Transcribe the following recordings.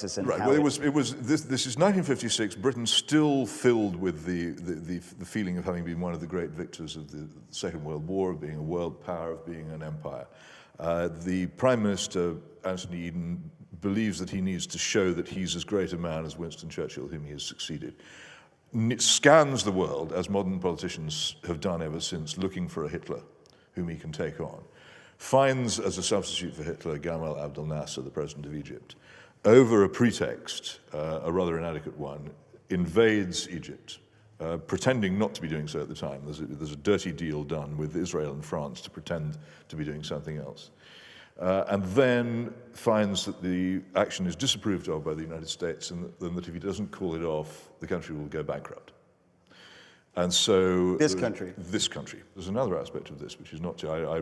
And right. how Well, this is 1956. Britain still filled with the feeling of having been one of the great victors of the Second World War, of being a world power, of being an empire. The Prime Minister, Anthony Eden, believes that he needs to show that he's as great a man as Winston Churchill, whom he has succeeded. It scans the world, as modern politicians have done ever since, looking for a Hitler whom he can take on. Finds as a substitute for Hitler Gamal Abdel Nasser, the president of Egypt. Over a pretext, a rather inadequate one, invades Egypt, pretending not to be doing so at the time. There's a dirty deal done with Israel and France to pretend to be doing something else. And then finds that the action is disapproved of by the United States, and that if he doesn't call it off, the country will go bankrupt. And so... This country. There's another aspect of this, which is not... I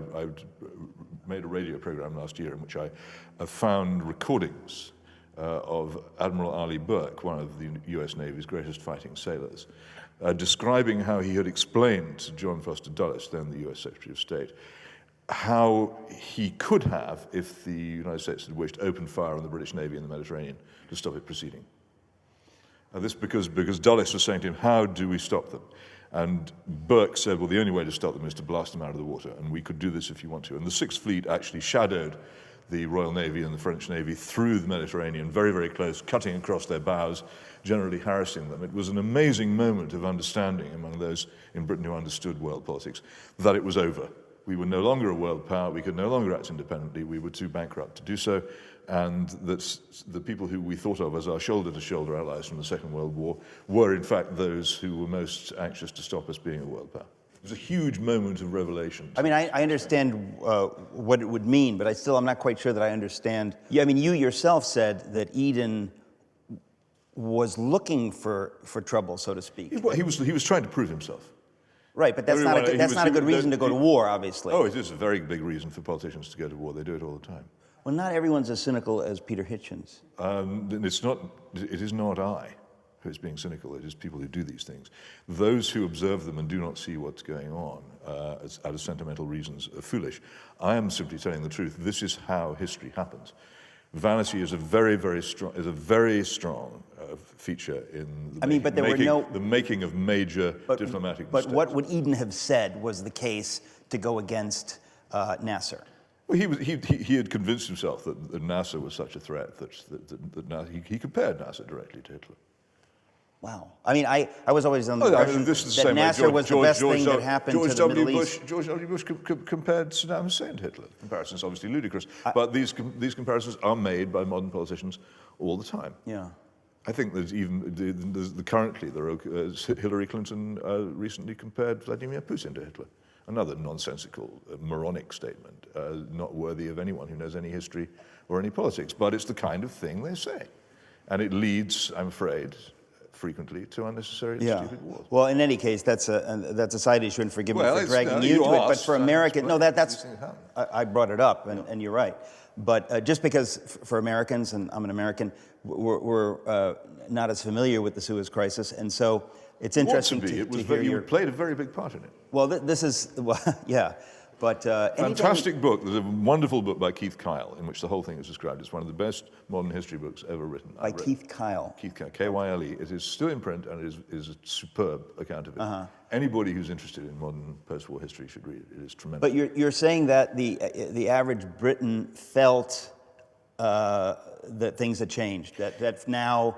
made a radio program last year in which I found recordings of Admiral Arleigh Burke, one of the US Navy's greatest fighting sailors, describing how he had explained to John Foster Dulles, then the US Secretary of State, how he could have, if the United States had wished, opened fire on the British Navy in the Mediterranean to stop it proceeding. This because Dulles was saying to him, how do we stop them? And Burke said, well, the only way to stop them is to blast them out of the water, and we could do this if you want to. And the Sixth Fleet actually shadowed the Royal Navy and the French Navy through the Mediterranean, very, very close, cutting across their bows, generally harassing them. It was an amazing moment of understanding among those in Britain who understood world politics that it was over. We were no longer a world power, we could no longer act independently, we were too bankrupt to do so, and that the people who we thought of as our shoulder-to-shoulder allies from the Second World War were in fact those who were most anxious to stop us being a world power. It was a huge moment of revelation. I mean, I understand what it would mean, but I'm not quite sure that I understand. Yeah, I mean, you yourself said that Eden was looking for trouble, so to speak. He was trying to prove himself. Right, but that's not a good reason to go to war, obviously. Oh, it is a very big reason for politicians to go to war. They do it all the time. Well, not everyone's as cynical as Peter Hitchens. It is not I who is being cynical. It is people who do these things. Those who observe them and do not see what's going on out of sentimental reasons are foolish. I am simply telling the truth. This is how history happens. Vanity is a very, very strong feature in the making of major diplomatic mistakes. But what would Eden have said was the case to go against Nasser? Well, he had convinced himself that Nasser was such a threat that he compared Nasser directly to Hitler. Wow. I mean, I was always on the impression that Nasser was the best thing that happened to the Middle East. George W. Bush compared Saddam Hussein to Hitler. Comparisons obviously ludicrous, but these comparisons are made by modern politicians all the time. Yeah. I think there's even currently Hillary Clinton recently compared Vladimir Putin to Hitler. Another nonsensical, moronic statement, not worthy of anyone who knows any history or any politics. But it's the kind of thing they say, and it leads, I'm afraid, frequently to unnecessary and stupid wars. Well, in any case, that's a side issue, and forgive me for dragging you into it. But for American, I brought it up, and you're right. But just because for Americans, and I'm an American, we're not as familiar with the Suez Crisis, and so it's interesting to hear you played a very big part in it. Well, this is, yeah. But fantastic book. There's a wonderful book by Keith Kyle in which the whole thing is described. It's one of the best modern history books ever written. By Keith Kyle. Keith Kyle, K-Y-L-E. It is still in print, and it is a superb account of it. Anybody who's interested in modern post-war history should read it. It is tremendous. But you're saying that the average Briton felt that things had changed. That now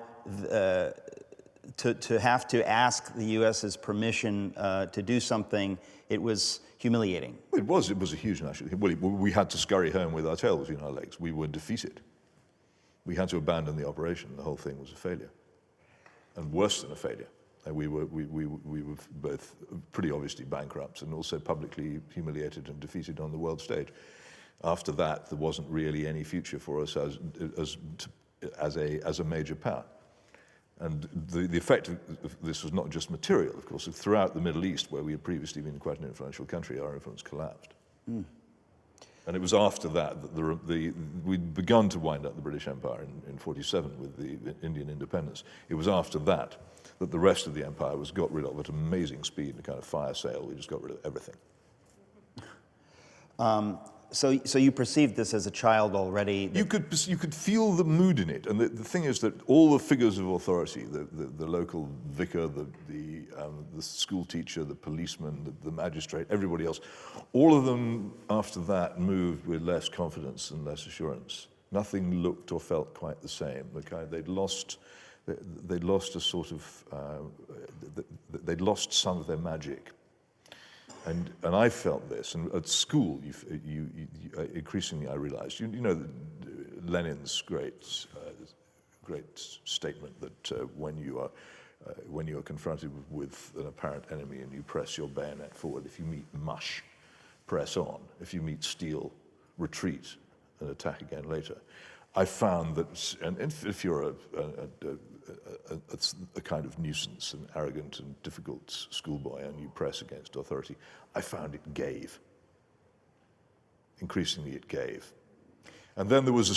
to have to ask the U.S.'s permission to do something, it was humiliating. It was a huge national thing. Well, we had to scurry home with our tail between our legs. We were defeated. We had to abandon the operation. The whole thing was a failure, and worse than a failure. We were both pretty obviously bankrupt and also publicly humiliated and defeated on the world stage. After that, there wasn't really any future for us as a major power. And the effect of this was not just material, of course. Throughout the Middle East, where we had previously been quite an influential country, our influence collapsed. And it was after that we'd begun to wind up the British Empire in 47 with the Indian independence. It was after that the rest of the empire was got rid of at amazing speed, a kind of fire sale. We just got rid of everything. So you perceived this as a child already? You could feel the mood in it, and the thing is that all the figures of authority, the local vicar, the school teacher, the policeman, the magistrate, everybody else, all of them after that moved with less confidence and less assurance. Nothing looked or felt quite the same. They'd lost a sort of, they'd lost some of their magic. And I felt this, and at school, increasingly I realized, you know, Lenin's great statement that when you are confronted with an apparent enemy and you press your bayonet forward, if you meet mush, press on. If you meet steel, retreat and attack again later. I found that, and if you're a kind of nuisance, an arrogant and difficult schoolboy, and you press against authority, I found it gave. Increasingly it gave. And then there was a